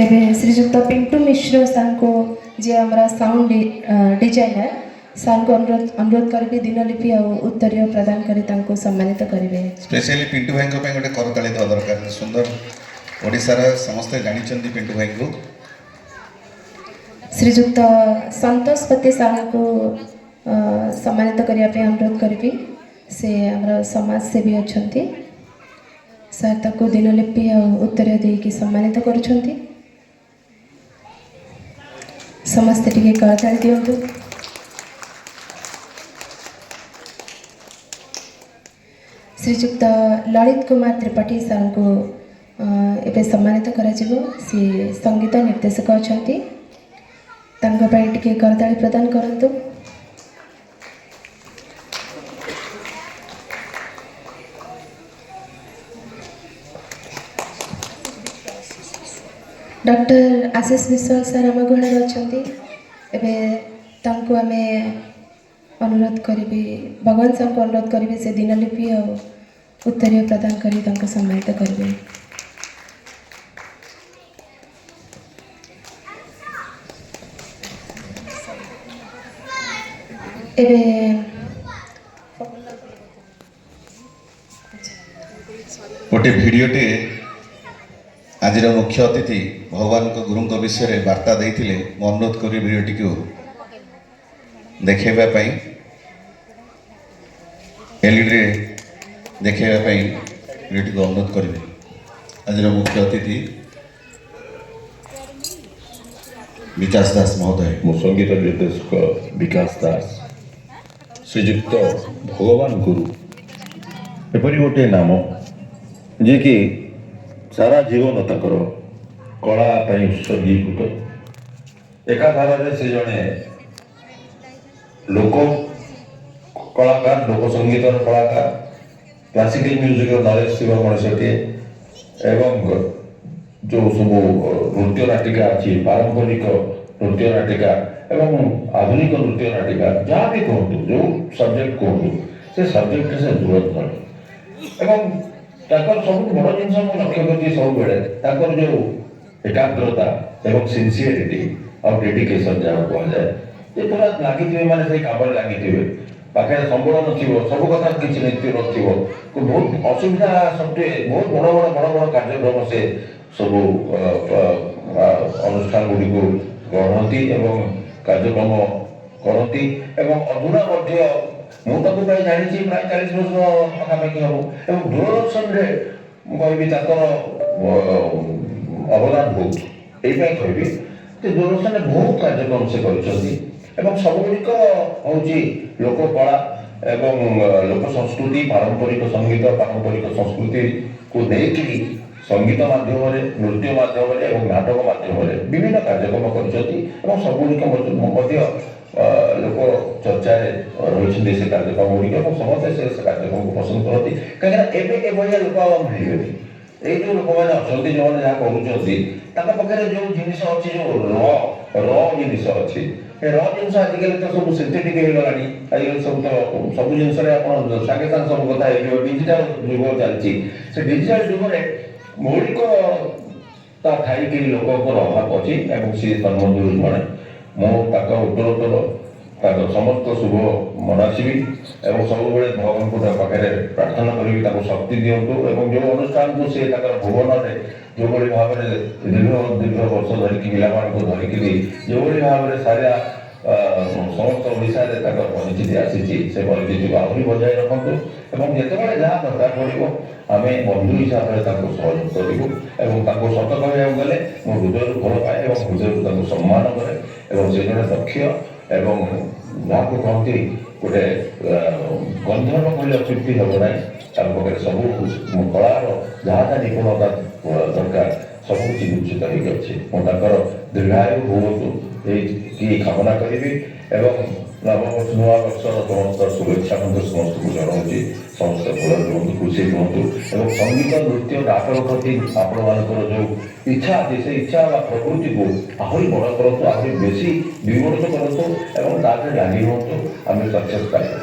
तेरे श्रीजुक्त पिंटू मिश्र सार को जे हमारा साउंड डिजाइनर सार को अनुरोध करी दिनलिपि और उत्तरीय प्रदान कर सम्मानित करेंगे। स्पेशली पिंटू भाई गोटे करताली देवा दरकार। सुंदर ओडिशार समस्ते जानते पिंटू भाई को। श्रीजुक्त संतोष पति सार को सम्मानित करने अनुरोध करी। से हमारा समाज सेवी अच्छा सार ताको दिनलिपि और उत्तरीय देकी सम्मानित करुछंती। समस्ते टिके करताली दियंतु। श्रीजुक्त ललित कुमार त्रिपाठी सार को एवं सम्मानित करा सी संगीत निर्देशक अच्छा टिके करताली प्रदान करंतु। डॉक्टर आशीष विश्वास सर आम गण अच्छा एवं आम अनुरोध करी भगवान सर को अनुरोध करी से दिनलिपि और उत्तरीय प्रदान कर सम्मानित करेंगे। गोटे भिडियोटे आज मुख्य अतिथि भगवान को गुरु विषय में वार्ता देते अनुरोध करी भिडियोटी को देखेवाई एलईडी देखेवाई भिडियोटी को अनुरोध करेंगे। आज मुख्य अतिथि विकास दास महोदय। मो संगीत निर्देशक विकास दास श्रीजुक्त भगवान गुरु एपरी गोटे नाम जे कि सारा जीवन तकर कला उत्सर्गीकृत एकाधार से जड़े लोक कलाकार लोक संगीत कलाकार क्लासिकल म्यूजिक नॉलेज थी मनुष्यटे एवं जो सब नृत्य नाटिका अच्छी पारंपरिक नृत्य नाटिका एवं आधुनिक नृत्य नाटिका जहाँ भी कहतु जो सब्जेक्ट कहतु से सब्जेक्ट से दूर एवं सब बड़ जिन लक्ष्य करती सब बेले जो एकाग्रता एवं सिंसीयरिटी और डेडिकेशन जहाँ कहुए ये पूरा लगी मैंने से कम लगी पाखे संबल न सब कथा किसी नृत्य न बहुत असुविधा सत्वे बहुत बड़ बड़ बड़ बड़ कार्यक्रम से सब अनुष्ठान गुड़ी को गढ़ती एवं कार्यक्रम करती एवं अधुना मुझे प्राय जानी प्राय 40 वर्ष पाखापाखि हम एवं दूरदर्शन कहि अवदान बहुत यही कहि दूरदर्शन बहुत कार्यक्रम से कर सबुक हूँ लोककला एवं लोक संस्कृति पारंपरिक संगीत पारंपरिक संस्कृति को लेकिन संगीत माध्यम नृत्य माध्यम नाटक माध्यम विभिन्न कार्यक्रम कर सबुक लोक चर्चा रही से कार्यक्रम गुड़िक समस्ते से कार्यक्रम को पसंद करती कहीं लोक मिले ये जो लोक मैंने अच्छा जो मैंने जहाँ करुँचे जो जिनस अच्छी जो जिनस अच्छी र जिन आजिकल तो सब सिंथेटिक आजिकल सब तो सब जिन सागे सागे सब कथा डिजिटाल जुग चलती से डिजिटाल जुग में मौलिकता थी लोक अभाव अच्छी सी तन्मध्य जड़े मुझे उत्तरोत्तर समस्त शुभ मनासबी और सब भगवान को पाखे प्रार्थना करी शक्ति दिंतु और जो अनुष्ठान को सी भुवन में जो भाव में दीर्घ वर्ष धरिकी पिला धरिकी जो भाव में सारा समस्त ओडिशा परिचिति आसी से परिचिति को आहरी बजाय रखु और जिते जहाँ दरकार पड़ो आम बंधु हिसाब से सहयोग करूँ सत कह गले मो हृदय भल पाए और हृदय सम्मान करे से जड़े दक्ष एवं जहाँ को कहती गोटे गंधर्व कहले अत्युक्ति हम ना पाखे सब कलार जहाँ जहाँ निपुणता दरकार सब किसी विकसित होकर दीर्घायु भवतु ये कामना करी नववर्ष नुआ वर्षर समस्त शुभेच्छा समस्त को जनाऊँगी समस्त भल रुहतु खुशी रुहतु और संगीत नृत्य नाटक प्रति आपण मानकर जो इच्छा अच्छी से इच्छा प्रकृति को आहरी बड़ करूँ आहरी बेसी विवर्त करूँ और लगी रुहतु आम सक्सेस पाइबा।